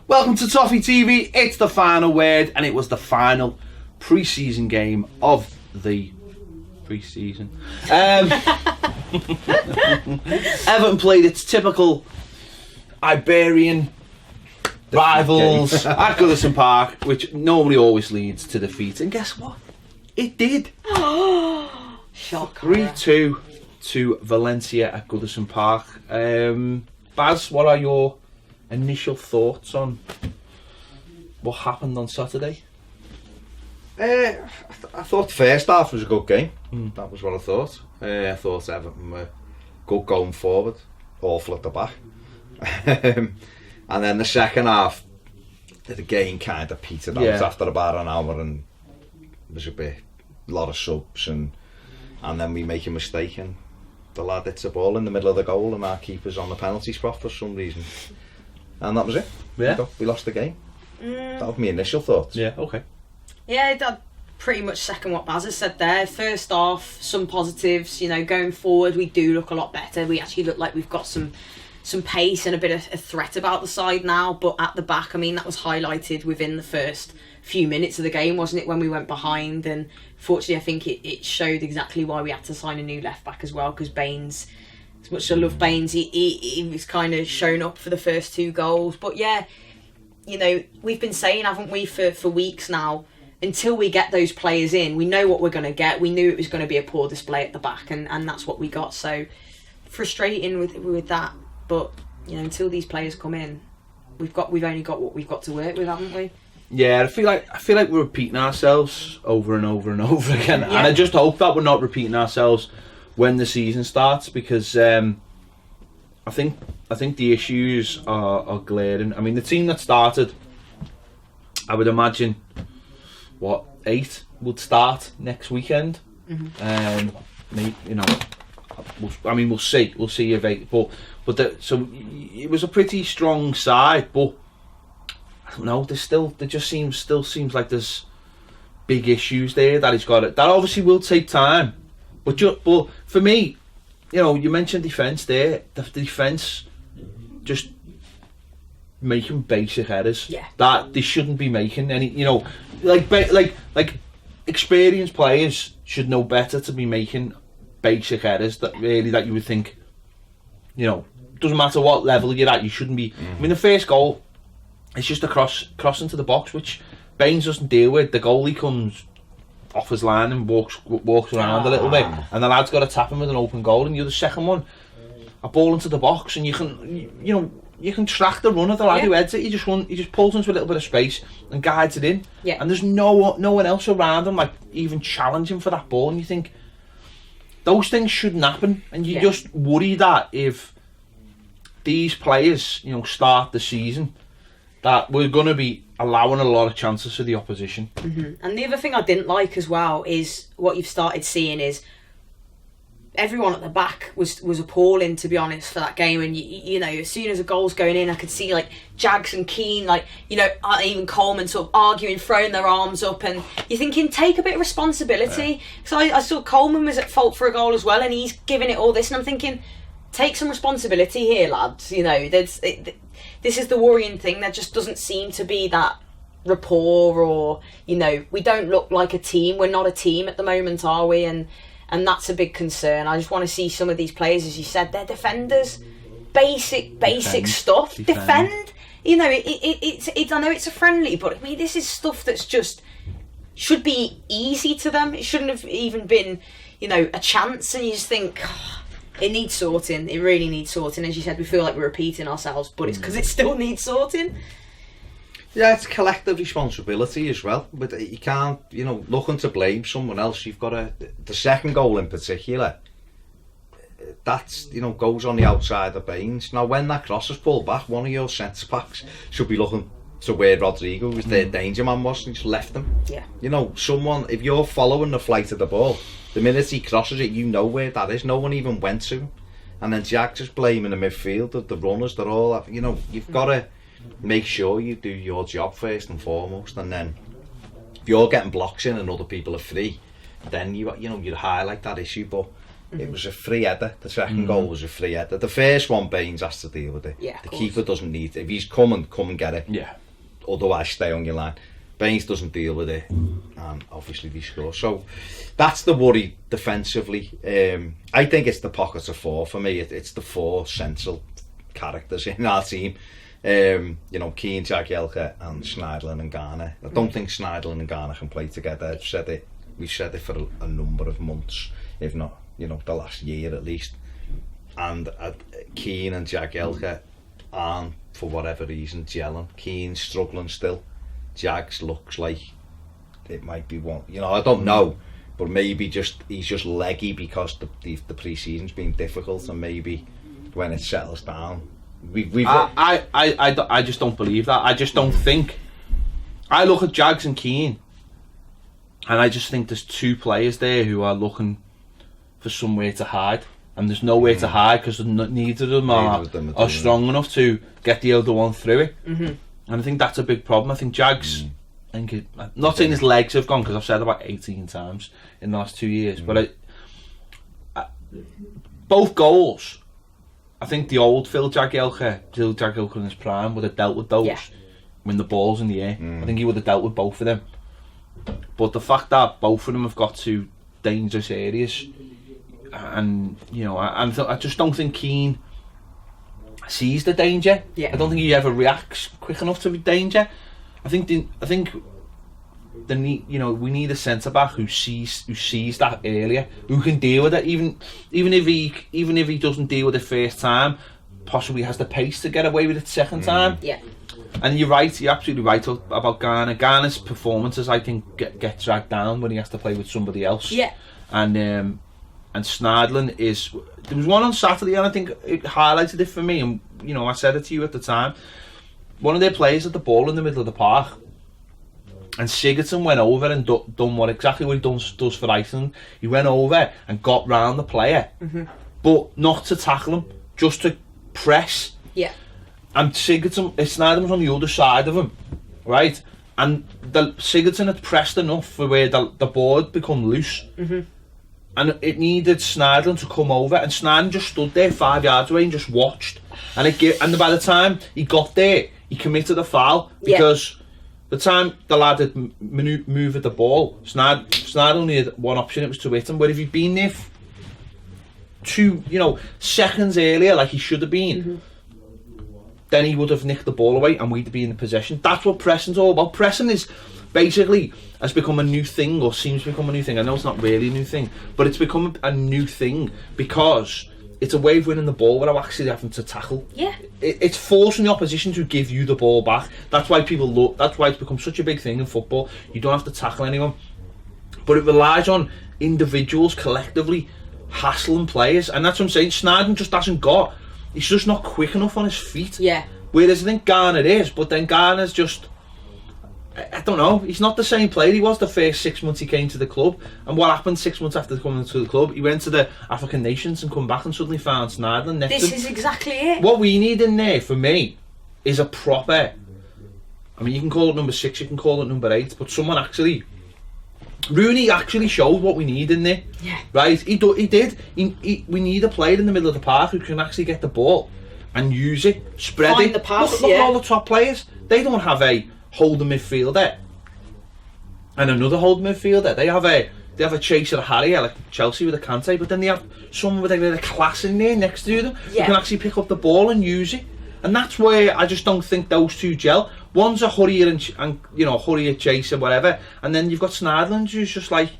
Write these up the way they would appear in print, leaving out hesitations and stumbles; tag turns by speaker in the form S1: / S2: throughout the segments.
S1: Welcome to Toffee TV. It's the final word, and it was the final pre-season game of the pre-season. Everton played its typical Iberian rivals at Goodison Park, which normally always leads to defeat. And guess what? It did.
S2: Shock.
S1: 3-2 to Valencia at Goodison Park. Baz, what are your initial thoughts on what happened on Saturday?
S3: I thought the first half was a good game. That was what I thought. I thought Everton were good going forward, awful at the back. And then the second half, the game kind of petered out after about an hour, and there was a lot of subs, and then we make a mistake, and the lad hits a ball in the middle of the goal, and our keeper's on the penalty spot for some reason. And that was it.
S1: Yeah.
S3: We lost the game. That was my initial thoughts.
S1: Yeah, okay.
S2: Yeah, that pretty much second what Baz has said there. First off, some positives. Going forward, we do look a lot better. We actually look like we've got some pace and a bit of a threat about the side now. But at the back, that was highlighted within the first few minutes of the game, wasn't it, when we went behind? And fortunately, I think it showed exactly why we had to sign a new left back as well, because Baines, as much as I love Baines, he was kind of shown up for the first two goals. But yeah, we've been saying, haven't we, for weeks now, until we get those players in, we know what we're going to get. We knew it was going to be a poor display at the back, and that's what we got. So frustrating with that. But until these players come in, we've only got what we've got to work with, haven't we?
S1: Yeah, I feel like we're repeating ourselves over and over and over again, and I just hope that we're not repeating ourselves when the season starts, because I think the issues are glaring. The team that started, I would imagine, 8 would start next weekend. We'll see if 8, so it was a pretty strong side, but I don't know, there just seems like there's big issues there that he's got it. That obviously will take time, but for me, you mentioned defence there. The defence just making basic errors that they shouldn't be making. Any, like experienced players should know better to be making basic errors that you would think, doesn't matter what level you're at, you shouldn't be. The first goal, it's just a cross into the box, which Baines doesn't deal with. The goalie comes off his line and walks around a little bit, and the lad's got to tap him with an open goal. And the second one, a ball into the box, and you can track the run of the lad who heads it. He just pulls into a little bit of space and guides it in. Yeah. And there's no one else around him, like even challenging for that ball. And you think those things shouldn't happen, and you just worry that if these players, start the season, that we're going to be allowing a lot of chances for the opposition.
S2: And the other thing I didn't like as well is what you've started seeing is everyone at the back was appalling, to be honest, for that game. And as soon as a goal's going in, I could see like Jags and Keane, even Coleman sort of arguing, throwing their arms up, and you're thinking, take a bit of responsibility. So I saw Coleman was at fault for a goal as well, and he's giving it all this, and I'm thinking, take some responsibility here, lads. This is the worrying thing. There just doesn't seem to be that rapport, or we don't look like a team. We're not a team at the moment, are we? And that's a big concern. I just want to see some of these players, as you said, they're defenders. Basic stuff. Defend. It's I know it's a friendly, but this is stuff that's just should be easy to them. It shouldn't have even been, a chance. And you just think, it needs sorting. It really needs sorting. As you said, we feel like we're repeating ourselves, but it's because it still needs sorting.
S3: Yeah, it's collective responsibility as well. But you can't, looking to blame someone else. You've got the second goal in particular, that's, goes on the outside of Baines. Now, when that cross is pulled back, one of your centre backs should be looking to where Rodrigo was, their danger man was, and just left them.
S2: Yeah.
S3: Someone, if you're following the flight of the ball, the minute he crosses it, you know where that is. No one even went to him. And then Jack just blaming the midfield, the runners, they're all, you've got to make sure you do your job first and foremost, and then if you're getting blocks in and other people are free, then you highlight that issue. But It was a free header. The second goal was a free header. The first one, Baines has to deal with it.
S2: Yeah,
S3: the keeper doesn't need it. If he's come and get it.
S1: Yeah.
S3: Otherwise, stay on your line. Baines doesn't deal with it, and obviously they score. So that's the worry defensively. I think it's the pockets of four for me. It's the four central characters in our team. You know, Keane, Jagielka and Schneiderlin and Garner. I don't think Schneiderlin and Garner can play together. We've said it for a number of months, if not, you know, the last year at least. And Keane and Jagielka aren't, for whatever reason, gelling. Keane's struggling still. Jags looks like it might be one. You know, I don't know, but maybe he's just leggy because the pre-season's been difficult, and maybe when it settles down,
S1: I just don't believe that. I just don't think. I look at Jags and Keane, and I just think there's two players there who are looking for somewhere to hide, and there's nowhere to hide because neither of them are strong enough to get the other one through it. And I think that's a big problem. I think Jags, I'm not saying his legs have gone, because I've said about 18 times in the last 2 years, but both goals, I think the old Phil Jagielka in his prime would have dealt with those when the ball's in the air. I think he would have dealt with both of them. But the fact that both of them have got to dangerous areas, and you know, I just don't think Keane sees the danger. I don't think he ever reacts quick enough to the danger. I think the need, you know, we need a centre back who sees that earlier, who can deal with it, even if he doesn't deal with it first time, possibly has the pace to get away with it second time. And you're absolutely right about Garner. Garner's performances, I think, get dragged down when he has to play with somebody else. And Schneiderlin is. There was one on Saturday, and I think it highlighted it for me. And you know, I said it to you at the time. One of their players had the ball in the middle of the park, and Sigurdsson went over and done exactly what he does for Iceland. He went over and got round the player, but not to tackle him, just to press. And Schneiderlin was on the other side of him, right? And Sigurdsson had pressed enough for where the ball had become loose. And it needed Schneiderlin to come over, and Schneiderlin just stood there 5 yards away and just watched. And by the time he got there, he committed a foul, because the time the lad had moved the ball, Schneiderlin only had one option, it was to hit him. But if he'd been there 2 seconds earlier, like he should have been, then he would have nicked the ball away and we'd be in the possession. That's what pressing's all about. Pressing is basically has become a new thing, or seems to become a new thing. I know it's not really a new thing, but it's become a new thing because it's a way of winning the ball without actually having to tackle. It's forcing the opposition to give you the ball back. That's why that's why it's become such a big thing in football. You don't have to tackle anyone, but it relies on individuals collectively hassling players, and that's what I'm saying. Schneiderlin just hasn't got. He's just not quick enough on his feet. Whereas I think Garner is, but then Garner's just. I don't know, he's not the same player he was the first 6 months he came to the club. And what happened 6 months after coming to the club? He went to the African nations and come back and suddenly found Schneiderlin next to him.
S2: This is exactly it.
S1: What we need in there, for me, is a proper... I mean, you can call it number 6, you can call it number 8, but someone actually... Rooney actually showed what we need in there. Right? He did. We need a player in the middle of the park who can actually get the ball and use it, spread
S2: Find
S1: it.
S2: the pass,
S1: look at all the top players. They don't have a holding midfielder and another holding midfielder. They have a chaser Harrier like Chelsea with a Kante, but then they have someone with a class in there next to them who can actually pick up the ball and use it. And that's where I just don't think those two gel. One's a hurrier and hurrier chaser, whatever, and then you've got Schneiderlin who's just like,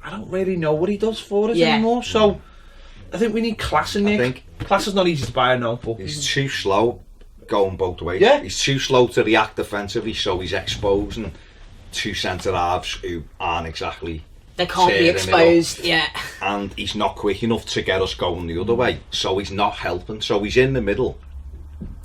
S1: I don't really know what he does for us anymore. So I think we need class in there. Class is not easy to buy, no, but
S3: he's too slow going both ways. He's too slow to react defensively, so he's exposing 2 centre halves who aren't exactly.
S2: They can't be exposed.
S3: And he's not quick enough to get us going the other way, so he's not helping. So he's in the middle,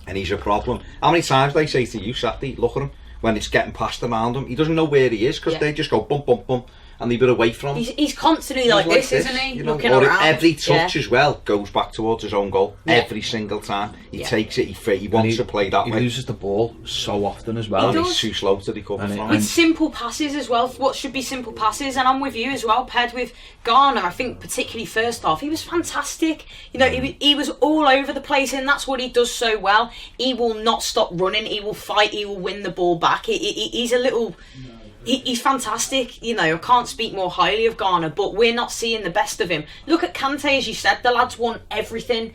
S3: and he's a problem. How many times they say to you, Saturday, look at him when it's getting passed around him, he doesn't know where he is because they just go bump, bump, bump, and they were away from him.
S2: He's constantly like this, isn't he?
S3: You know,
S2: looking
S3: or
S2: around.
S3: every touch as well goes back towards his own goal. Every single time he takes it, he wants to play that way.
S1: He loses the ball so often as well.
S3: He's too slow to recover from
S2: With
S3: it.
S2: simple passes as well, what should be simple passes, and I'm with you as well, Ped, with Garner. I think particularly first half, he was fantastic. You know, he was all over the place, and that's what he does so well. He will not stop running, he will fight, he will win the ball back. He's a little... He's fantastic, you know. I can't speak more highly of Garner, but we're not seeing the best of him. Look at Kante, as you said, the lad's won everything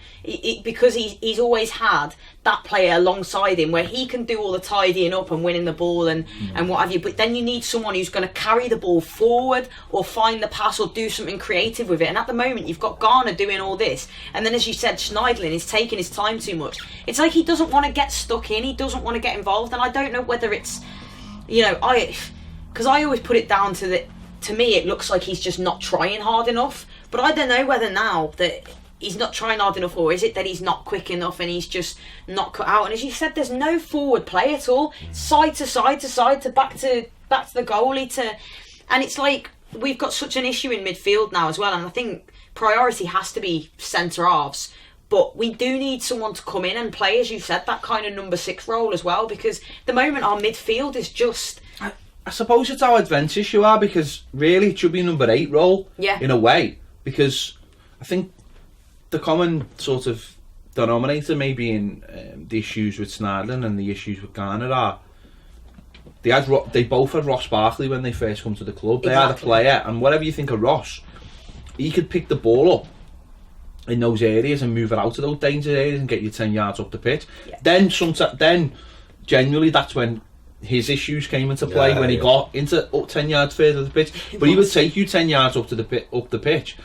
S2: because he's always had that player alongside him where he can do all the tidying up and winning the ball and what have you. But then you need someone who's going to carry the ball forward or find the pass or do something creative with it. And at the moment, you've got Garner doing all this. And then, as you said, Schneidlin is taking his time too much. It's like he doesn't want to get stuck in. He doesn't want to get involved. And I don't know whether it's, you know, because I always put it down to me, it looks like he's just not trying hard enough. But I don't know whether now that he's not trying hard enough, or is it that he's not quick enough and he's just not cut out. And as you said, there's no forward play at all. Side to side to side to back to the goalie and it's like we've got such an issue in midfield now as well. And I think priority has to be centre halves. But we do need someone to come in and play, as you said, that kind of number 6 role as well. Because at the moment our midfield is just...
S1: I suppose it's how adventurous you are, because really it should be number 8 role in a way, because I think the common sort of denominator maybe in the issues with Schneidlin and the issues with Garner are they both had Ross Barkley when they first come to the club. They had a player, and whatever you think of Ross, he could pick the ball up in those areas and move it out of those danger areas and get you 10 yards up the pitch. Then genuinely that's when his issues came into play, when he got into 10 yards further the pitch. But he would take you 10 yards up the pitch,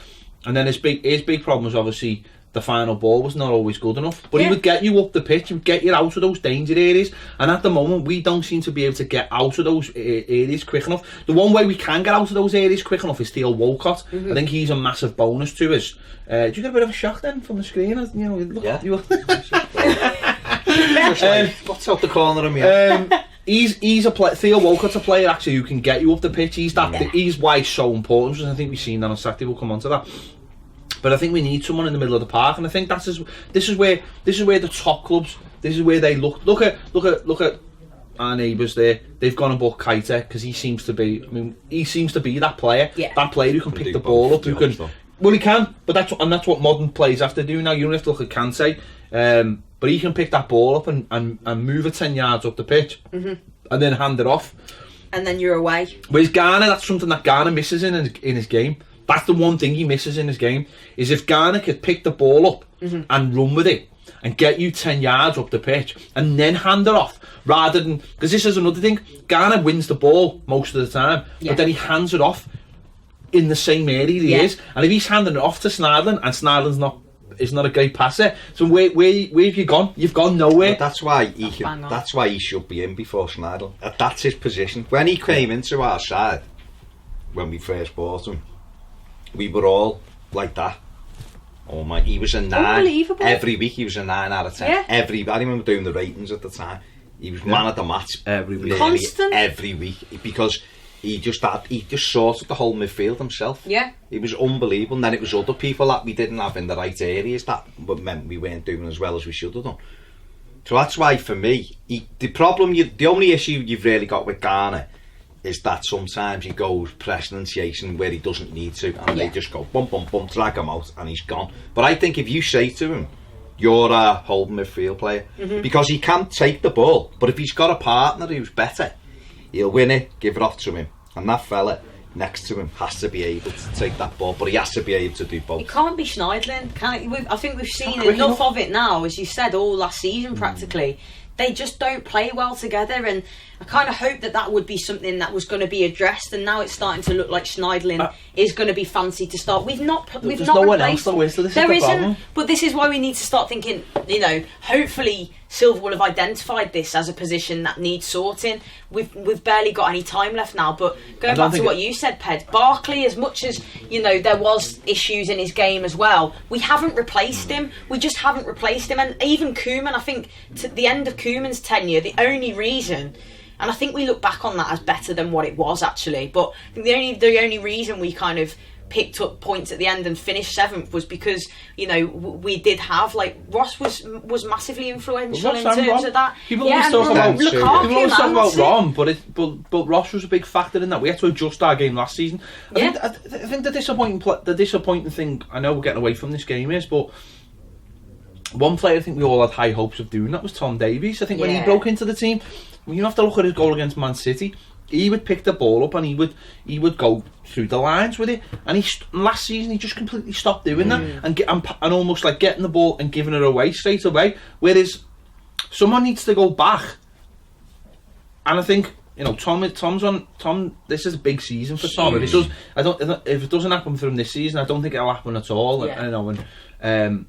S1: and then his big problem was obviously the final ball was not always good enough. But he would get you up the pitch, he would get you out of those danger areas. And at the moment, we don't seem to be able to get out of those areas quick enough. The one way we can get out of those areas quick enough is Theo Walcott. I think he's a massive bonus to us. Did you get a bit of a shock then from the screen? You know, look at you.
S3: What's out the corner of me?
S1: He's a player. Theo Walcott's a player actually who can get you up the pitch. He's why he's so important. And I think we've seen that on Saturday. We'll come on to that. But I think we need someone in the middle of the park, and I think this is where the top clubs. This is where they look at our neighbours there. They've gone and bought Keita because he seems to be that player. That player who can pick the ball up. Who can? Well, he can. But that's what modern players have to do now. You don't have to look at Kante. But he can pick that ball up and move it 10 yards up the pitch and then hand it off.
S2: And then you're away.
S1: Whereas Garner, that's something that Garner misses in his game. That's the one thing he misses in his game, is if Garner could pick the ball up and run with it and get you 10 yards up the pitch and then hand it off, rather than... Because this is another thing. Garner wins the ball most of the time, but then he hands it off in the same area he is. And if he's handing it off to Schneidlin, and Schneidlin's not a great passer, so where have you gone? You've gone nowhere.
S3: But that's why he should be in before Schneidlin. That's his position. When he came into our side, when we first bought him, we were all like that. Oh my! He was a 9
S2: Unbelievable.
S3: Every week. He was a 9 out of 10. I remember doing the ratings at the time. He was man of the match
S1: every week,
S2: constant
S3: every week, because he just sorted the whole midfield himself. It was unbelievable. And then it was other people that we didn't have in the right areas that meant we weren't doing as well as we should have done. So that's why, for me, the only issue you've really got with Garner is that sometimes he goes pressing and chasing where he doesn't need to, and they just go bump, bump, bump, drag him out, and he's gone. But I think if you say to him, you're a holding midfield player, because he can take the ball, but if he's got a partner who's better, he'll win it, give it off to him, and that fella next to him has to be able to take that ball, but he has to be able to do both.
S2: It can't be Schneidlin, can it? I think we've seen enough of it now, as you said, all last season practically. They just don't play well together, and I kind of hope that would be something that was going to be addressed, and now it's starting to look like Schneidlin is going to be fancy to start. There's no one else though, is there? There isn't, but this is why we need to start thinking, you know, hopefully Silva will have identified this as a position that needs sorting. We've barely got any time left now, but going back to what you said, Ped, Barkley, as much as, you know, there was issues in his game as well, we haven't replaced him. We just haven't replaced him. And even Koeman, I think, to the end of Koeman's tenure, the only reason, And I think we look back on that as better than what it was actually. But I think the only reason we kind of picked up points at the end and finished 7th was because, you know, we did have, like, Ross was massively influential in terms of that.
S1: People always talk about Rom, but Ross was a big factor in that. We had to adjust our game last season. I think the disappointing thing, I know we're getting away from this game is, but one player I think we all had high hopes of doing that was Tom Davies. I think when he broke into the team, you have to look at his goal against Man City. He would pick the ball up and he would go through the lines with it. And last season he just completely stopped doing that and almost like getting the ball and giving it away straight away. Whereas someone needs to go back. And I think, you know, Tom. This is a big season for Tom. If it doesn't happen for him this season, I don't think it'll happen at all.
S2: Yeah.
S1: You know, and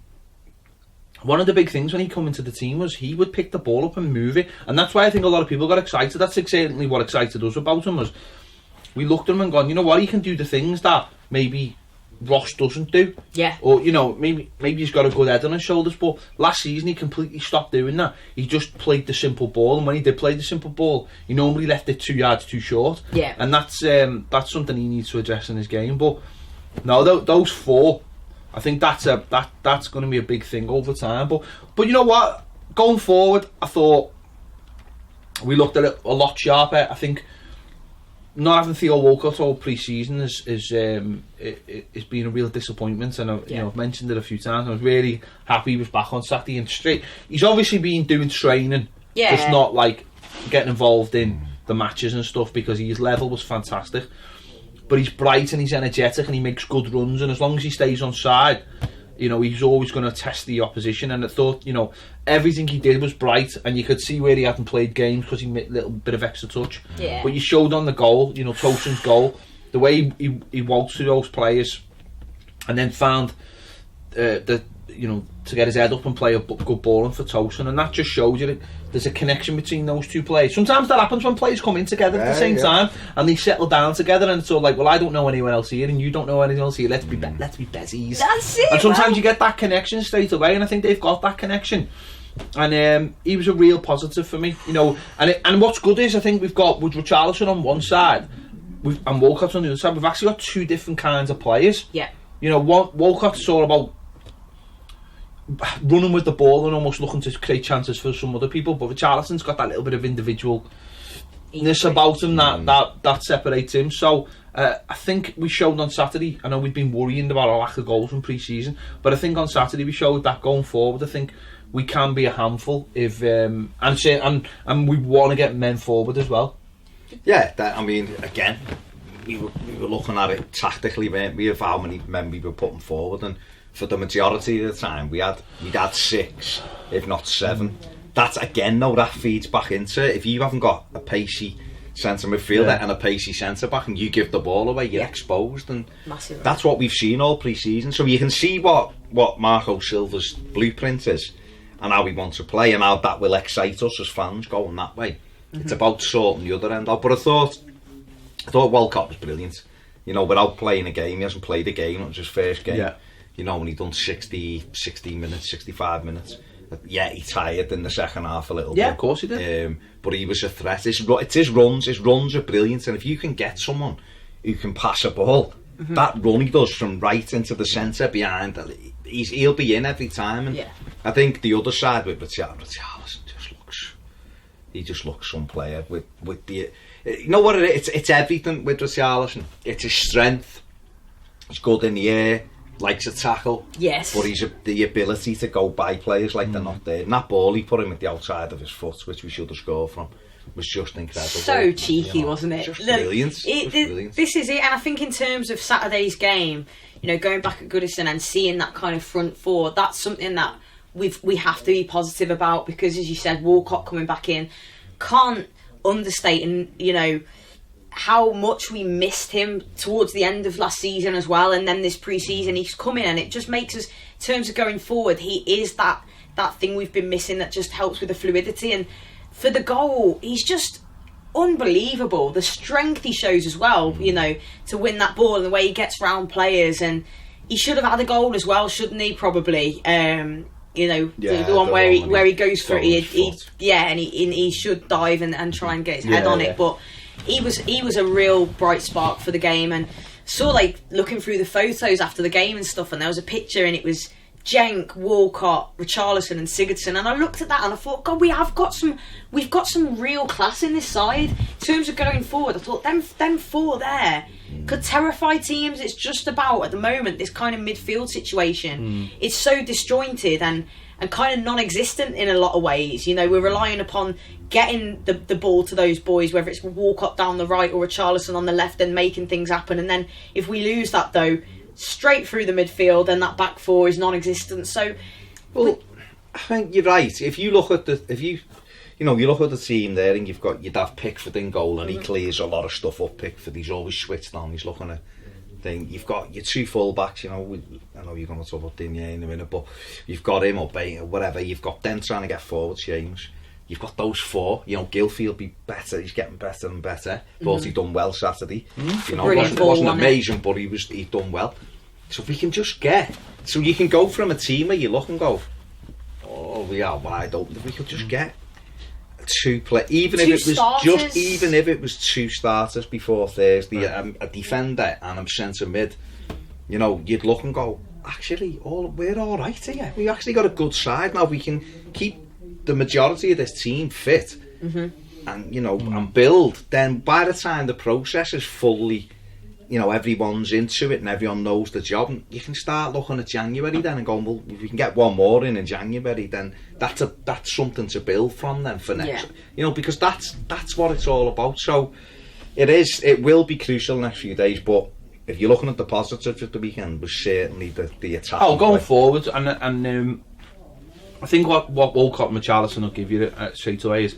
S1: one of the big things when he came into the team was he would pick the ball up and move it, and that's why I think a lot of people got excited. That's exactly what excited us about him, was we looked at him and gone, you know what, he can do the things that maybe Ross doesn't do.
S2: Yeah.
S1: Or, you know, maybe he's got a good head on his shoulders, but last season he completely stopped doing that. He just played the simple ball, and when he did play the simple ball, he normally left it 2 yards too short.
S2: Yeah.
S1: And that's something he needs to address in his game. But no, those 4, I think that's going to be a big thing over time. But you know what? Going forward, I thought we looked at it a lot sharper. I think not having Theo Walcott all pre-season is been a real disappointment, and I've mentioned it a few times. I was really happy he was back on Saturday and straight. He's obviously been doing training, just not like getting involved in the matches and stuff, because his level was fantastic. But he's bright and he's energetic and he makes good runs, and as long as he stays on side, you know, he's always going to test the opposition. And I thought, you know, everything he did was bright, and you could see where he hadn't played games because he made a little bit of extra touch.
S2: Yeah.
S1: But you showed on the goal, you know, Tosin's goal, the way he walked through those players and then found you know, to get his head up and play a good ball in for Tosin, and that just shows you that there's a connection between those two players. Sometimes that happens when players come in together at the same time and they settle down together, and it's all like, well, I don't know anyone else here and you don't know anyone else here, let's be bezies.
S2: That's it.
S1: And sometimes you get that connection straight away, and I think they've got that connection. And he was a real positive for me, you know. And what's good is, I think we've got with Richarlison on one side and Walcott on the other side. We've actually got 2 different kinds of players.
S2: Yeah.
S1: You know, Walcott's all about running with the ball and almost looking to create chances for some other people, but Richarlison's got that little bit of individualness about him that separates him. So I think we showed on Saturday, I know we've been worrying about a lack of goals in pre-season, but I think on Saturday we showed that going forward, I think we can be a handful if and we want to get men forward as well.
S3: Yeah, I mean, again, we were looking at it tactically, weren't we, of how many men we were putting forward, and for the majority of the time we'd had 6, if not 7. That's again, though, that feeds back into it. If you haven't got a pacey centre midfielder and a pacey centre back, and you give the ball away, you're exposed, and
S2: massively.
S3: That's what we've seen all pre-season. So you can see what Marco Silva's blueprint is and how he wants to play, and how that will excite us as fans going that way. It's about sorting the other end out. But I thought Walcott was brilliant. You know, without playing a game, he hasn't played a game. It was his first game. Yeah. You know, when he'd done 60 minutes, 65 minutes. Yeah, he tired in the second half a little bit.
S1: Yeah, of course he did.
S3: But he was a threat. It's his runs. His runs are brilliant. And if you can get someone who can pass a ball, that run he does from right into the centre behind, he'll be in every time. And I think the other side with Richarlison just looks some player with the, you know what it is? It's everything with Richarlison. It's his strength. He's good in the air, likes to tackle.
S2: Yes.
S3: But he's the ability to go by players like they're not there. And that ball he put him at the outside of his foot, which we should have scored from, was just incredible.
S2: So cheeky, you know, wasn't it?
S3: Just brilliant. Brilliant.
S2: This is it, and I think in terms of Saturday's game, you know, going back at Goodison and seeing that kind of front four, that's something that we have to be positive about, because as you said, Walcott coming back in, can't understate, and you know how much we missed him towards the end of last season as well, and then this pre-season he's come in, and it just makes us, in terms of going forward, he is that thing we've been missing that just helps with the fluidity. And for the goal, he's just unbelievable, the strength he shows as well, you know, to win that ball and the way he gets round players. And he should have had a goal as well, shouldn't he? Probably. You know,
S3: Yeah,
S2: the one
S3: the
S2: where
S3: one
S2: he
S3: when
S2: where
S3: he
S2: he goes for it.
S3: goes
S2: He
S3: foot.
S2: and he should dive and try and get his head
S1: Yeah,
S2: on
S1: yeah.
S2: it. But he was a real bright spark for the game, and saw like looking through the photos after the game and stuff, and there was a picture and it was Cenk, Walcott, Richarlison and Sigurdsson, and I looked at that and I thought, God, we've got some real class in this side. In terms of going forward, I thought them four there could terrify teams. It's just about, at the moment, this kind of midfield situation. It's so disjointed and kind of non-existent in a lot of ways. You know, we're relying upon getting the ball to those boys, whether it's Walcott down the right or Richarlison on the left, and making things happen. And then if we lose that, though, straight through the midfield, and that back four is non-existent. So,
S3: Well, I think you're right. If you look at you look at the team there, and you'd have Pickford in goal, and he clears a lot of stuff up. Pickford, he's always switched on. He's looking at thing. You've got your two full-backs. You know, I know you're going to talk about Digne in a minute, but you've got him or Bain or whatever. You've got them trying to get forward, James. You've got those four. You know, Gylfi will be better. He's getting better and better. Thought he'd done well Saturday. You know,
S2: Brilliant
S3: it wasn't
S2: ball,
S3: amazing, but he'd done well. So we can just so you can go from a team where you look and go, oh, we are wide open. We could just get two play, even if it was two starters before Thursday, a defender and a centre mid. You know, you'd look and go, actually, we're all right here. We actually got a good side now. We can keep the majority of this team fit, and and build. Then by the time the process is fully, everyone's into it and everyone knows the job, and you can start looking at January then and going, well, if we can get one more in January, then that's something to build from then for next. Because that's what it's all about. So it will be crucial next few days, but if you're looking at the positives of the weekend, was certainly the attack.
S1: Going forward, and I think what Walcott and Richarlison will give you straight away is,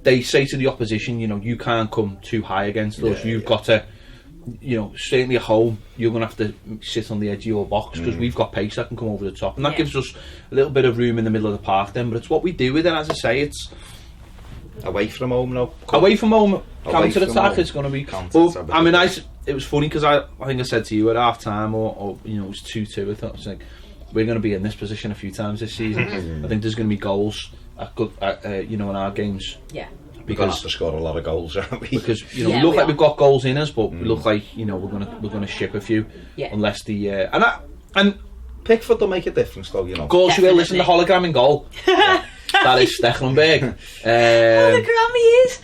S1: they say to the opposition, you can't come too high against us. You've got to, certainly at home, you're going to have to sit on the edge of your box, because we've got pace that can come over the top, and that gives us a little bit of room in the middle of the park then. But it's what we do with it, as I say, it's
S3: away from home now.
S1: Away from home, counter attack. It's going to be. Well, I mean, it was funny because I think I said to you at half time, or it was 2-2. I thought, I was like, we're going to be in this position a few times this season. I think there's going to be goals in our games.
S2: Yeah.
S3: We're going to have to score a lot of goals, aren't we?
S1: Because we look like we've got goals in us, but we look like we're going to ship a few.
S2: Yeah.
S1: Unless the and
S3: Pickford will make a difference, though.
S1: Of course, you will listen to hologram in goal. That is Stecklenberg.
S2: Hologram he is.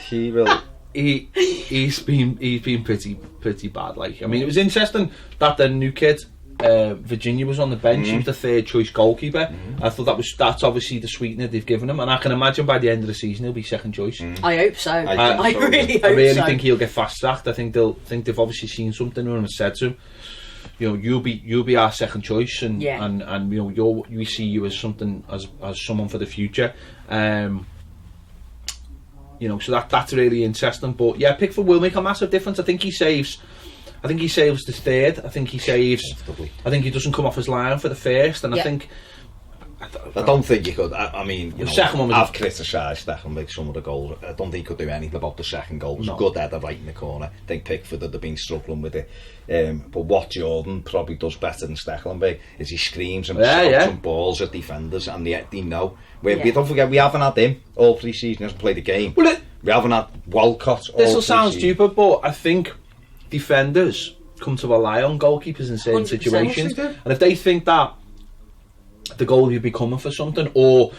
S3: He will.
S1: He's been pretty bad. Like, I mean, it was interesting that the new kid, Virginia, was on the bench. He was the third choice goalkeeper. I thought that's obviously the sweetener they've given him, and I can imagine by the end of the season he'll be second choice.
S2: I hope so. I really hope so.
S1: I really think he'll get fast tracked. I think they've obviously seen something in him and said to him, you'll be our second choice, and we see you as something as someone for the future. So that's really interesting. But yeah, Pickford will make a massive difference. I think he saves the third. I think he doesn't come off his line for the first, and I think.
S3: I don't think he could. I mean,
S1: second one
S3: I've criticised Stecklenberg some of the goals. I don't think he could do anything about the second goal. It was a good header right in the corner. I think Pickford would have been struggling with it. But what Jordan probably does better than Stecklenberg is he screams and shouts and balls at defenders, and they know. We don't forget, we haven't had him all pre-season. He hasn't played a game. We haven't had Walcott all
S1: This will sound stupid, but I think defenders come to rely on goalkeepers in certain situations, and if they think that the goalie will be coming for something, or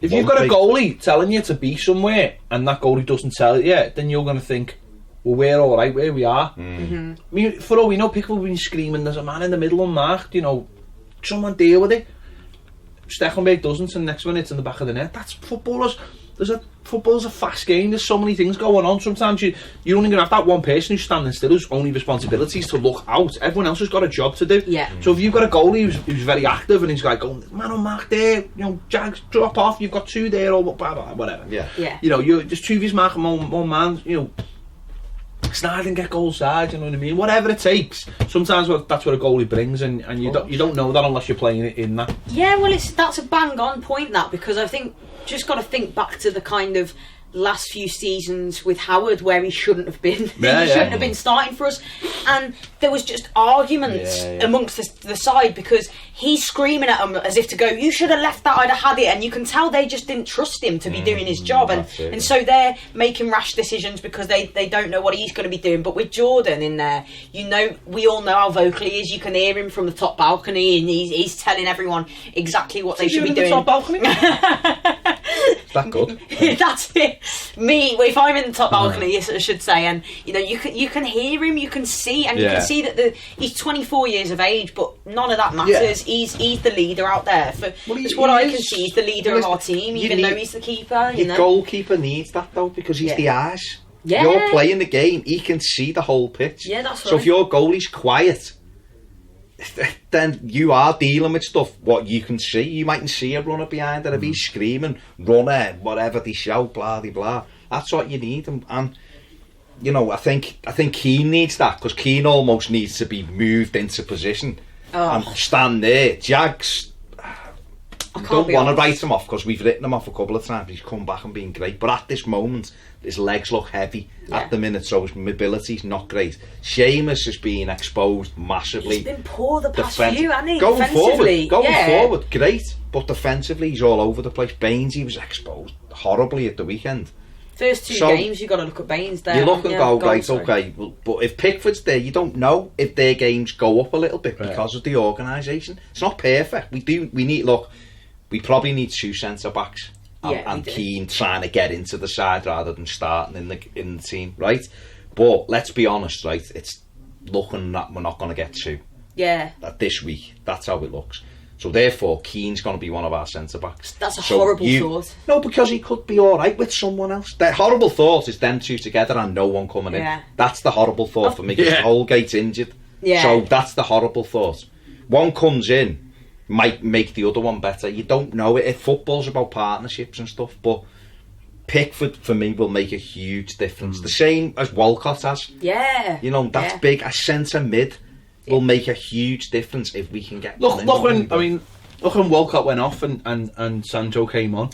S1: if you've got a goalie telling you to be somewhere and that goalie doesn't tell it yet, then you're going to think, well, we're all right where we are. I mean, for all we know, people have been screaming, there's a man in the middle unmarked, someone deal with it. Stecklenberg doesn't, and next minute's in the back of the net. That's footballers. Football's a fast game. There's so many things going on. Sometimes you're only going to have that one person who's standing still, whose only responsibility is to look out. Everyone else has got a job to do.
S2: Yeah.
S1: So if you've got a goalie who's very active and he's like, going, man on mark there, Jags drop off, you've got two there, or blah, blah, whatever.
S3: Yeah.
S1: You're just two of his marking one man, slide and get goal side, you know what I mean? Whatever it takes. Sometimes that's what a goalie brings, and you don't know that unless you're playing it in that.
S2: Yeah, well, that's a bang on point, that, because I think just got to think back to the kind of last few seasons with Howard where he shouldn't have been.
S1: Yeah,
S2: He shouldn't have been starting for us. And there was just arguments amongst the side because he's screaming at them as if to go, you should have left that, I'd have had it. And you can tell they just didn't trust him to be doing his job. And so they're making rash decisions because they don't know what he's going to be doing. But with Jordan in there, you know, we all know how vocal he is. You can hear him from the top balcony and he's telling everyone exactly what they should be doing.
S1: Top balcony?
S3: That good?
S2: That's it. Me, if I'm in the top balcony, I should say, and you know, you can hear him, you can see, and you can see that he's 24 years of age, but none of that matters. He's the leader out there. It's what I can see. He's the leader of our team, even though he's the keeper.
S3: Your goalkeeper needs that though, because he's the eyes.
S2: Yeah.
S3: You're playing the game. He can see the whole pitch.
S2: Yeah, that's right.
S3: So if your goalie's quiet, then you are dealing with stuff what you can see. You mightn't see a runner behind it if he's screaming, runner, whatever they shout, blah blah blah. That's what you need, and you know, I think Keane needs that, because Keane almost needs to be moved into position and stand there. Jags, I don't want to write him off because we've written him off a couple of times. He's come back and been great, but at this moment his legs look heavy at the minute, so his mobility's not great. Seamus has been exposed massively.
S2: He's been poor the past few, hasn't he?
S3: Going forward, great, but defensively he's all over the place. Baines, he was exposed horribly at the weekend.
S2: First two games, you've got to look at Baines there.
S3: You look and go, right, okay, well, but if Pickford's there, you don't know if their games go up a little bit because of the organisation. It's not perfect. We probably need two centre backs. And Keane trying to get into the side rather than starting in the team, right? But let's be honest, right? It's looking that we're not going to get two.
S2: Yeah.
S3: This week, that's how it looks. So therefore, Keane's going to be one of our centre backs.
S2: That's a horrible thought.
S3: No, because he could be all right with someone else. The horrible thought is them two together and no one coming in. That's the horrible thought for me, because Holgate's injured. Yeah. So that's the horrible thought. One comes in, might make the other one better. You don't know it. Football's about partnerships and stuff, but Pickford for me will make a huge difference. The same as Walcott has.
S2: Yeah.
S3: You know, that's big. A centre mid will make a huge difference if we can get
S1: look when Walcott went off and Sancho came on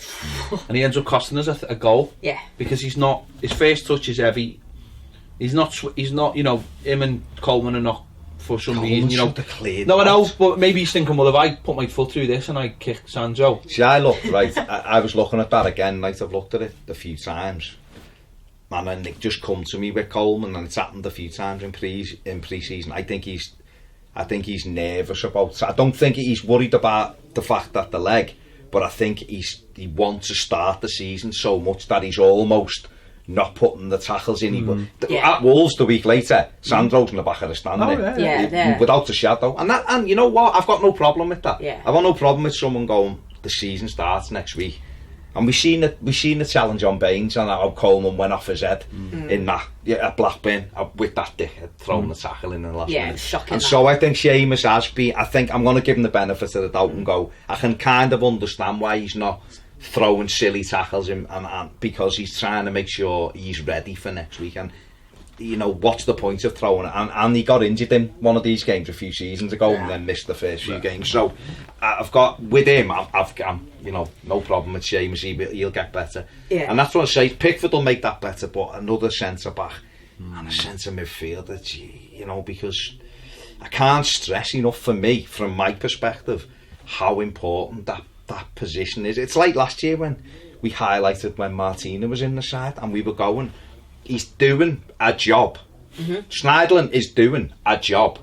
S1: and he ends up costing us a goal.
S2: Yeah.
S1: Because his first touch is heavy. He's not you know, him and Coleman are not, for some reason, you know. No, I know, but maybe he's thinking, well, if I put my foot through this and I kick Sancho.
S3: See, I looked, right, I was looking at that again, like I've looked at it a few times, and then it just come to me with Coleman, and it's happened a few times in pre-season. I think he's nervous about. I don't think he's worried about the fact that the leg, but I think he wants to start the season so much that he's almost not putting the tackles in. At Wolves the week later, Sandro's in the back of the stand without a shadow. And you know what? I've got no problem with that. I've got no problem with someone going, the season starts next week. And we've seen the challenge on Baines and how Coleman went off his head in that at Blackburn with that dickhead throwing the tackle in the last minute.
S2: Shocking.
S3: And so I think Seamus has been. I think I'm going to give him the benefit of the doubt and go, I can kind of understand why he's not throwing silly tackles in, and because he's trying to make sure he's ready for next week. And you know, what's the point of throwing it? And he got injured in one of these games a few seasons ago and then missed the first few games. So I've got with him, I'm you know, no problem with Seamus. He'll get better. And that's what I say. Pickford will make that better, but another centre back and a centre midfielder, you know, because I can't stress enough, for me, from my perspective, how important that position is. It's like last year when we highlighted when Martina was in the side and we were going, he's doing a job. Schneiderlin is doing a job,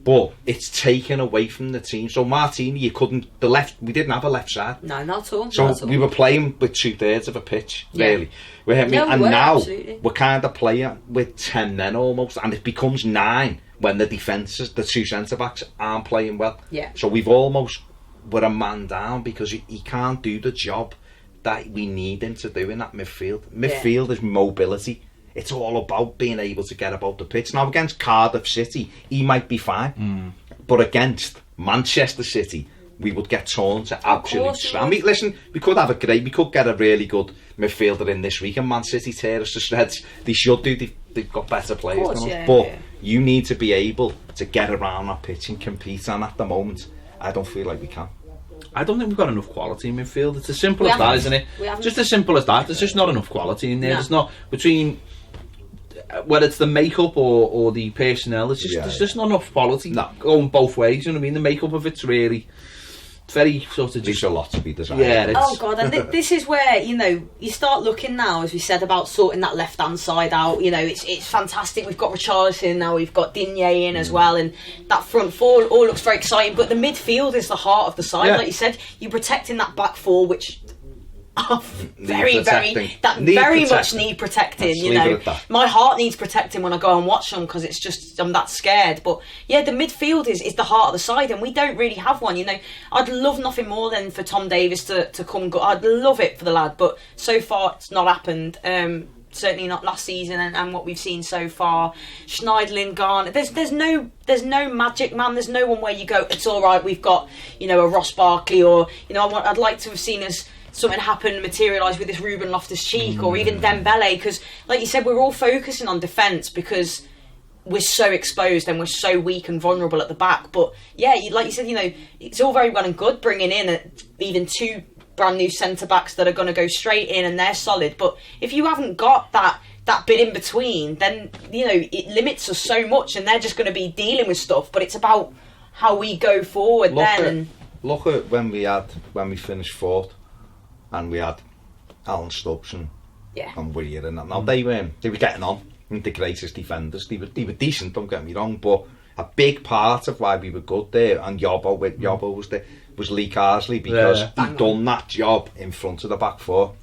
S3: but it's taken away from the team. So Martina, we didn't have a left side.
S2: No, not at all.
S3: So we were playing with 2/3 of a pitch, really. And now we're kind of playing with 10 men almost, and it becomes 9 when the defences, the two centre backs, aren't playing well. So we're a man down because he can't do the job that we need him to do in that midfield. Midfield is mobility. It's all about being able to get about the pitch. Now against Cardiff City, he might be fine, but against Manchester City, we would get torn to absolute. I mean, listen, we could get a really good midfielder in this week, and Man City tear us to shreds. They should do. They've got better players than us, but you need to be able to get around that pitch and compete. And at the moment, I don't feel like we can.
S1: I don't think we've got enough quality in midfield. It's as simple
S2: We
S1: as that,
S2: haven't.
S1: isn't it?
S2: We haven't.
S1: Just as simple as that. There's just not enough quality in there.
S2: No.
S1: There's not between whether it's the makeup or the personnel. It's just there's just not enough quality going both ways. You know what I mean? The makeup of it's really very sort of
S3: There's
S1: just
S3: a lot to be desired.
S1: yeah. It's,
S2: Oh god, and this is where you start looking now, as we said, about sorting that left hand side out. It's fantastic. We've got Richarlison now, we've got Digne in as well, and that front four all looks very exciting. But the midfield is the heart of the side, like you said. You're protecting that back four, which are very much need protecting. My heart needs protecting when I go and watch them, because it's just I'm that scared. But yeah, the midfield is the heart of the side, and we don't really have one. I'd love nothing more than for Tom Davies to come good. I'd love it for the lad, but so far it's not happened. Certainly not last season, and what we've seen so far. Schneiderlin, Garner. There's no magic man. There's no one where you go, it's all right. We've got a Ross Barkley, or I'd like to have seen us. Something happen, materialise with this Ruben Loftus-Cheek or even Dembele, because, like you said, we're all focusing on defence because we're so exposed and we're so weak and vulnerable at the back. But yeah, like you said, it's all very well and good bringing in even two brand new centre backs that are going to go straight in and they're solid. But if you haven't got that bit in between, then it limits us so much, and they're just going to be dealing with stuff. But it's about how we go forward.
S3: Look at when we finished fourth. And we had Alan Stubbs and Weir and that. Now they were getting on. The greatest defenders. They were decent. Don't get me wrong, but a big part of why we were good there, and Yobbo was there, was Lee Carsley, because he'd done that job in front of the back four.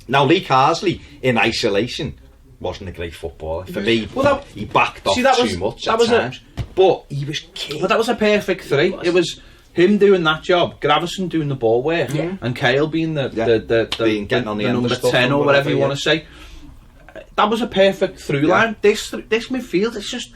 S3: Now Lee Carsley in isolation wasn't a great footballer for me. He backed off too much at times. But he was key.
S1: But that was a perfect three. It was him doing that job, Gravison doing the ball work, and Kale being the
S3: getting on the
S1: number 10 or whatever you want to say. That was a perfect through line. This midfield, it's just,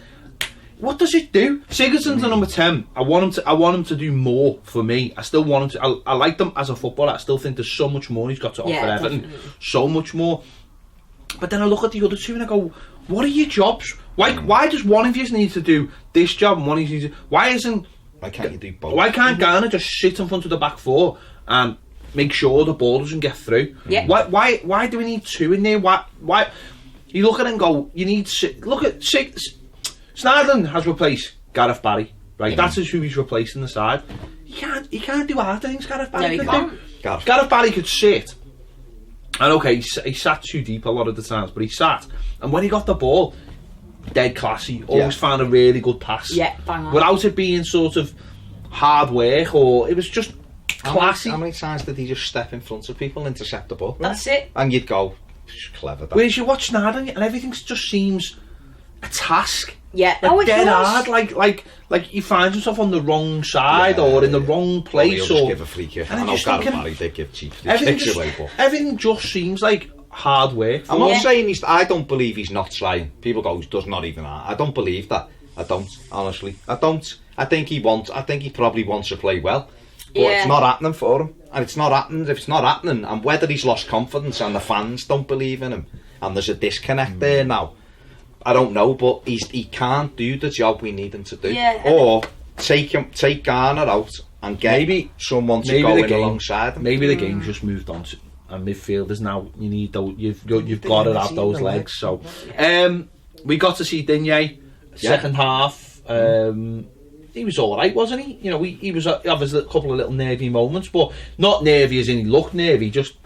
S1: what does it do? Sigurdsson's the number 10. I want him to do more for me. I still want him to. I like them as a footballer. I still think there's so much more he's got to offer Everton. Definitely. So much more. But then I look at the other two and I go, what are your jobs? Why does one of you need to do this job and one of you why can't you do both? Why can't Garner just sit in front of the back four and make sure the ball doesn't get through?
S2: Yeah.
S1: Why do we need two in there? Why? You look at it and go, you need... Look at... Schneiderlin has replaced Gareth Barry, right? That's who he's replacing the side. He can't do hard things Gareth Barry could do. Gareth Barry could sit. And okay, he sat too deep a lot of the times, but he sat. And when he got the ball... dead classy, always found a really good pass.
S2: Yeah, bang on.
S1: Without it being sort of hard work, or it was just classy.
S3: How many times did he just step in front of people and intercept the ball?
S2: That's it.
S3: And you'd go, clever.
S1: Whereas you watch Schneider and everything just seems a task.
S2: Yeah,
S1: dead hard. Like he finds himself on the wrong side or in the wrong place.
S3: Or give a free kick. I know Gareth Barry did give cheap kicks away, but
S1: everything just seems like hard work.
S3: I'm not saying I don't believe he's not trying. People go, he does not even. I don't believe that. I don't, honestly. I don't. I think he probably wants to play well, but it's not happening for him. And it's not happening. If it's not happening, and whether he's lost confidence and the fans don't believe in him, and there's a disconnect there now, I don't know. But he can't do the job we need him to do.
S2: Yeah.
S3: Or take Garner out and get someone to go in alongside him.
S1: Maybe the game's just moved on to. And midfielders now, you've got to have those legs. So, we got to see Digne second half. He was all right, wasn't he? He was obviously a couple of little nervy moments, but not nervy as in he looked nervy. Just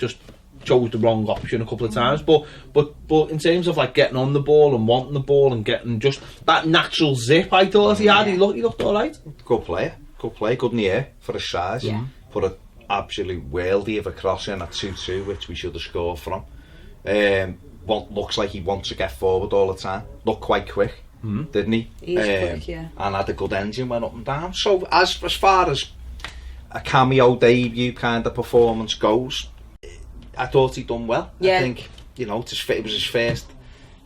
S1: chose the wrong option a couple of times. But in terms of like getting on the ball and wanting the ball and getting just that natural zip, I thought he had. He looked all right. Good
S3: player, good in the air for his size. Yeah. Put a absolute worldie of a cross in at 2-2, which we should have scored from. Looks like he wants to get forward all the time. Looked quite quick, didn't he?
S2: He's quick, yeah.
S3: And had a good engine, went up and down. So as far as a cameo debut kind of performance goes, I thought he'd done well. Yeah. I think it was his first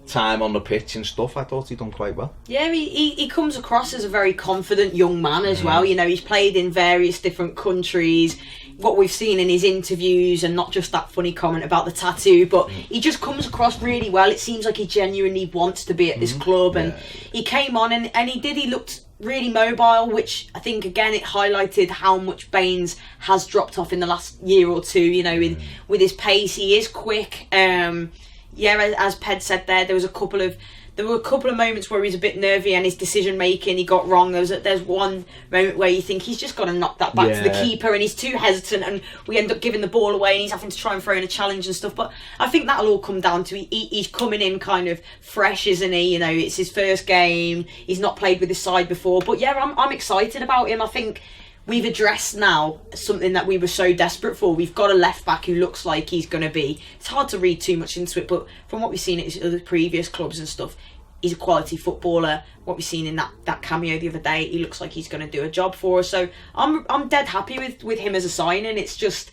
S3: time on the pitch and stuff. I thought he'd done quite well.
S2: Yeah, he comes across as a very confident young man as well. He's played in various different countries. What we've seen in his interviews, and not just that funny comment about the tattoo, but he just comes across really well. It seems like he genuinely wants to be at this club, and he came on and he looked really mobile, which I think again it highlighted how much Baines has dropped off in the last year or two. You know, with his pace, he is quick. As Ped said there were a couple of moments where he was a bit nervy and his decision making he got wrong. There's one moment where you think he's just got to knock that back to the keeper and he's too hesitant and we end up giving the ball away and he's having to try and throw in a challenge and stuff. But I think that'll all come down to he's coming in kind of fresh, isn't he? You know, it's his first game. He's not played with his side before. But yeah, I'm excited about him. I think we've addressed now something that we were so desperate for. We've got a left back who looks like he's going to be... It's hard to read too much into it, but from what we've seen at his other previous clubs and stuff, he's a quality footballer. What we've seen in that cameo the other day, he looks like he's going to do a job for us. So I'm dead happy with him as a signing. It's just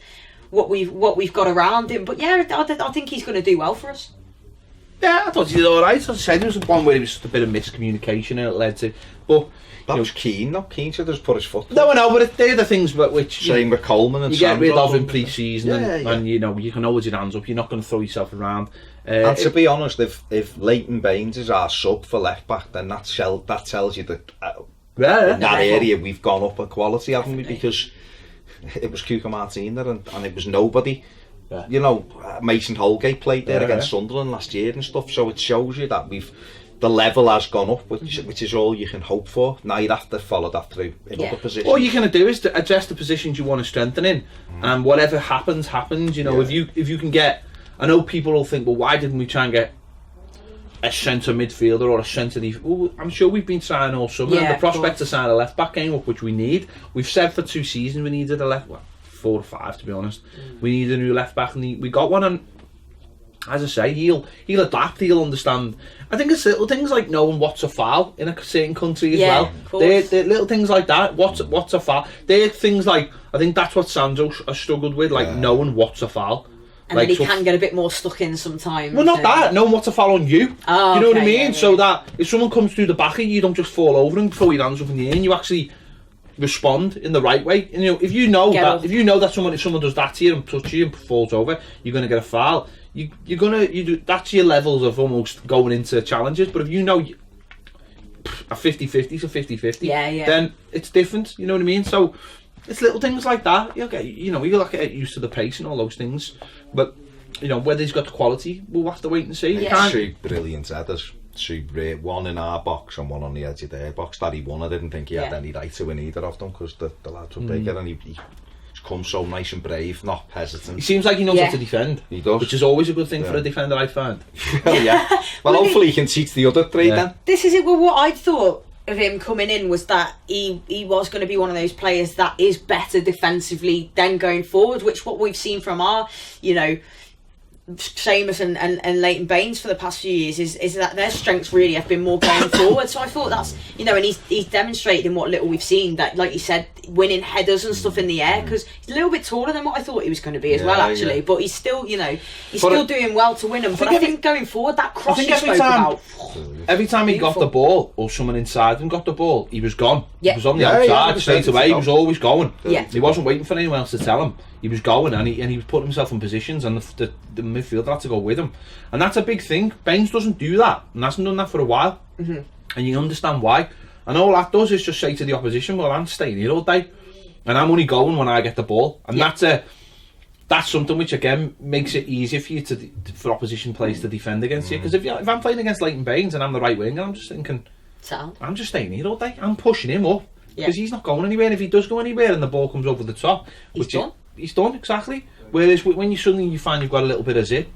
S2: what we've got around him. But yeah, I think he's going to do well for us.
S1: Yeah, I thought he did all right. As I said, there was one where it was just a bit of miscommunication and it led to... But
S3: that was Keane, not Keane should just put his foot.
S1: No, but they're the things which
S3: same with Coleman and
S1: you get rid
S3: Sandro
S1: of in pre-season, and you know you can hold your hands up. You're not going to throw yourself around.
S3: And to be honest, if Leighton Baines is our sub for left back, then that tells you that in that area we've gone up a quality, haven't we? Because it was Cuca Martina and it was nobody. Yeah. You know, Mason Holgate played there against Sunderland last year and stuff. So it shows you that the level has gone up, which is all you can hope for. Now you'd have to follow that through in other positions.
S1: All you're going to do is to address the positions you want to strengthen in, and whatever happens. You know, if you can get, I know people will think, well, why didn't we try and get a centre midfielder or a centre defense? Well, I'm sure we've been trying all summer. And the prospect to sign a left back came up, which we need. We've said for 2 seasons we needed a left. Well, 4 or 5 to be honest. We need a new left back, and we got one. And as I say, he'll adapt, he'll understand. I think it's little things like knowing what's a foul in a certain country as well. They're little things like that. What's a foul? They're things like, I think that's what Sandro has struggled with, like knowing what's a foul.
S2: And like, then he can get a bit more stuck in sometimes.
S1: Well, not that. Knowing what's a foul on you.
S2: Oh,
S1: you know what I mean? So that if someone comes through the back of you, you don't just fall over and throw your hands up in the air, and you actually respond in the right way. And, you know, if you know that if someone does that to you and touches you and falls over, you're going to get a foul. That's your levels of almost going into challenges. But if you know a 50-50 is a 50-50, then it's different. You know what I mean? So it's little things like that. You'll get used to the pace and all those things. But you know, whether he's got the quality, we'll have to wait and see.
S3: Yeah. 2 brilliant headers. 2 one in our box and one on the edge of their box that he won. I didn't think he had any right to win either of them because the lads were bigger, and he's come so nice and brave, not hesitant.
S1: He seems like he knows how to defend.
S3: He does,
S1: which is always a good thing for a defender, I find.
S3: Well, hopefully he can teach the other 3 then.
S2: This is it. Well, what I thought of him coming in was that he was going to be one of those players that is better defensively than going forward, which what we've seen from our, you know, Seamus and Leighton Baines for the past few years is that their strengths really have been more going forward. So I thought that's, you know, and he's demonstrated in what little we've seen that, like you said, winning headers and stuff in the air, because he's a little bit taller than what I thought he was going to be as well, actually. But he's still, you know, still doing well to win them. But I think going forward, that cross you spoke about,
S1: every time he got the ball or someone inside him got the ball, he was gone.
S2: Yeah.
S1: He was on the outside straight away. He was always going.
S2: Yeah.
S1: He wasn't waiting for anyone else to tell him. He was going, and he was putting himself in positions, and the midfielder had to go with him, and that's a big thing. Baines doesn't do that, and hasn't done that for a while, and you understand why. And all that does is just say to the opposition, "Well, I'm staying here all day, and I'm only going when I get the ball." And that's something which again makes it easier for you for opposition players to defend against you. Because if I'm playing against Leighton Baines and I'm the right winger, I'm just thinking, I'm just staying here all day. I'm pushing him up because he's not going anywhere. And if he does go anywhere and the ball comes over the top, he's done, exactly. Whereas when you find you've got a little bit of zip,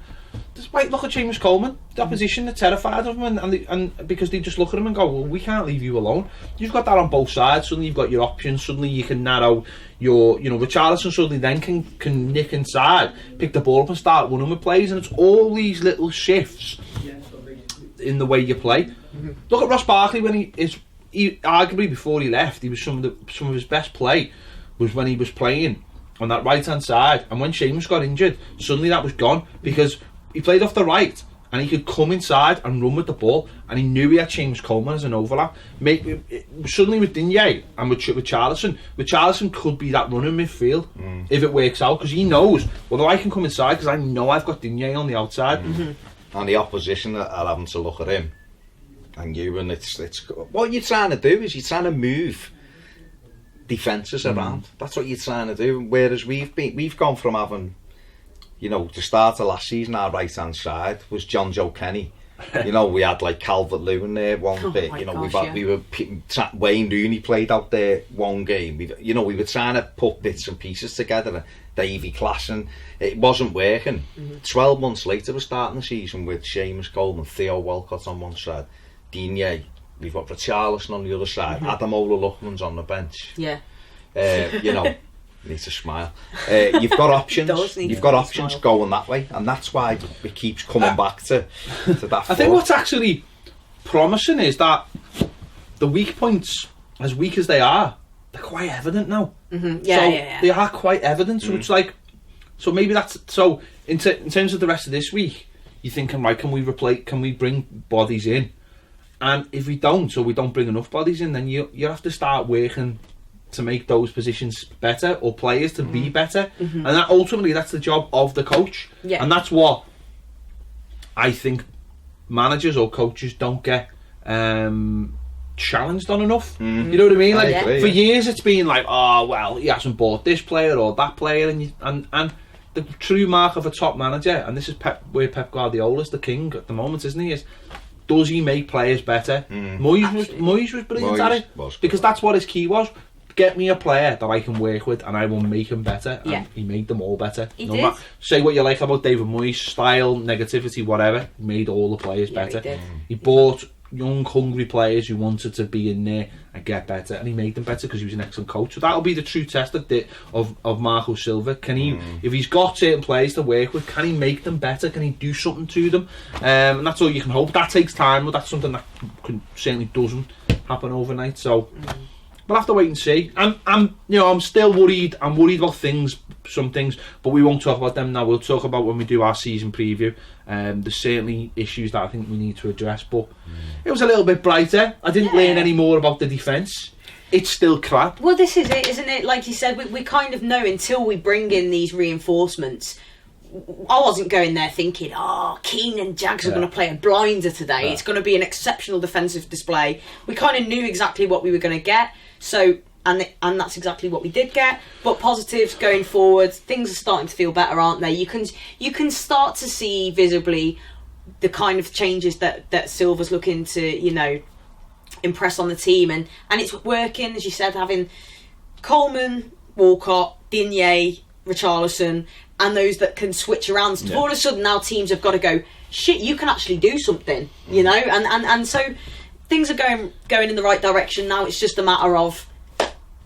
S1: despite look at Seamus Coleman, the opposition are terrified of him, and because they just look at him and go, well, we can't leave you alone. You've got that on both sides. Suddenly you've got your options. Suddenly you can narrow your, you know, Richarlison suddenly then can nick inside, pick the ball up and start running with plays, and it's all these little shifts in the way you play. Look at Ross Barkley when he arguably before he left, he was some of his best play was when he was playing on that right hand side, and when Seamus got injured, suddenly that was gone because he played off the right and he could come inside and run with the ball, and he knew he had Seamus Coleman as an overlap. Suddenly with Digne and with Richarlison could be that running midfield if it works out, because he knows, well, I can come inside because I know I've got Digne on the outside.
S3: And the opposition are having to look at him and you, and it's what you're trying to do is you're trying to move defences around. That's what you're trying to do. Whereas we've gone from having, you know, the start of last season, our right hand side was John Joe Kenny. You know, we had like Calvert-Lewin there one bit. You know, we were Wayne Rooney played out there one game. We were trying to put bits and pieces together. Davy Klassen, it wasn't working. 12 months later, we're starting the season with Seamus Coleman, Theo Walcott on one side, Digne, we've got Richarlison on the other side, Adam Ola-Luckman's on the bench.
S2: Yeah.
S3: You know, need to smile. You've got options. You've got options going that way, and that's why it keeps coming back to that.
S1: I think what's actually promising is that the weak points, as weak as they are, they're quite evident now. They are quite evident. So it's like, so maybe that's so. In terms of the rest of this week, you're thinking, right? Can we bring bodies in? And if we don't, or we don't bring enough bodies in, then you have to start working to make those positions better, or players to be better, and that ultimately that's the job of the coach. And that's what I think managers or coaches don't get challenged on enough. You know what I mean? Like for years it's been like, oh well, he hasn't bought this player or that player, and the true mark of a top manager, and this is where Pep Guardiola's the king at the moment, isn't he? Is does he make players better? Moyes was brilliant at it, because that's what his key was. Get me a player that I can work with and I will make him better. And he made them all better.
S2: He did.
S1: Say what you like about David Moyes, style, negativity, whatever, he made all the players better. He bought young, hungry players who wanted to be in there and get better, and he made them better because he was an excellent coach. So that'll be the true test of Marco Silva. Can he, if he's got certain players to work with, can he make them better? Can he do something to them? And that's all you can hope. That takes time, but that's something that certainly doesn't happen overnight. So we'll have to wait and see. I'm still worried. I'm worried about some things, but we won't talk about them now. We'll talk about when we do our season preview. There's certainly issues that I think we need to address, but it was a little bit brighter. I didn't learn any more about the defence. It's still crap.
S2: Well, this is it, isn't it? Like you said, we kind of know until we bring in these reinforcements. I wasn't going there thinking, Keane and Jags are going to play a blinder today. It's going to be an exceptional defensive display. We kind of knew exactly what we were going to get. So, and that's exactly what we did get. But positives going forward, things are starting to feel better, aren't they? You can start to see visibly the kind of changes that Silva's looking to, impress on the team, and it's working, as you said, having Coleman, Walcott, Digne, Richarlison, and those that can switch around. So all of a sudden now teams have got to go, shit, you can actually do something, and so things are going in the right direction. Now it's just a matter of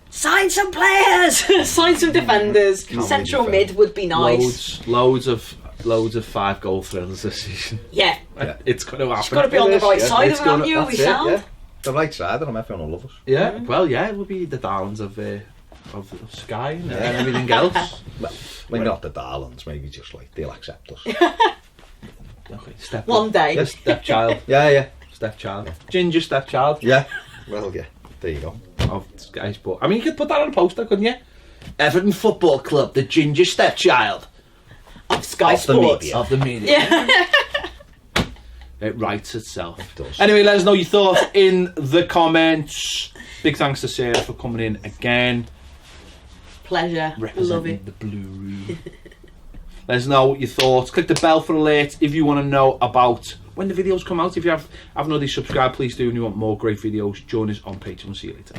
S2: sign some players, sign some defenders. Central mid would be nice.
S1: Loads of 5-goal thrillers this season.
S2: Yeah.
S1: It's going to happen.
S2: It's got to be on the right side of it, haven't you? We sound.
S3: Yeah. The right side of them, everyone will love us.
S1: Yeah, well, it will be the darlings of Sky and everything else.
S3: Well, maybe not the darlings, maybe just like they'll accept us.
S1: Okay,
S2: one day.
S1: Yeah, stepchild.
S3: Yeah.
S1: Stepchild. Ginger stepchild.
S3: Yeah. Well, yeah. There you go.
S1: Of Sky Sport. I mean, you could put that on a poster, couldn't you? Everton Football Club, the ginger stepchild
S2: of Sky Sports.
S1: Of the media.
S2: Yeah.
S1: It writes itself.
S3: It does.
S1: Anyway, let us know your thoughts in the comments. Big thanks to Sarah for coming in again.
S2: Pleasure.
S1: Representing
S2: Love it.
S1: the Blue Room. Let us know your thoughts. Click the bell for alerts if you want to know about when the videos come out. If you haven't already subscribed, please do. And you want more great videos, join us on Patreon. See you later.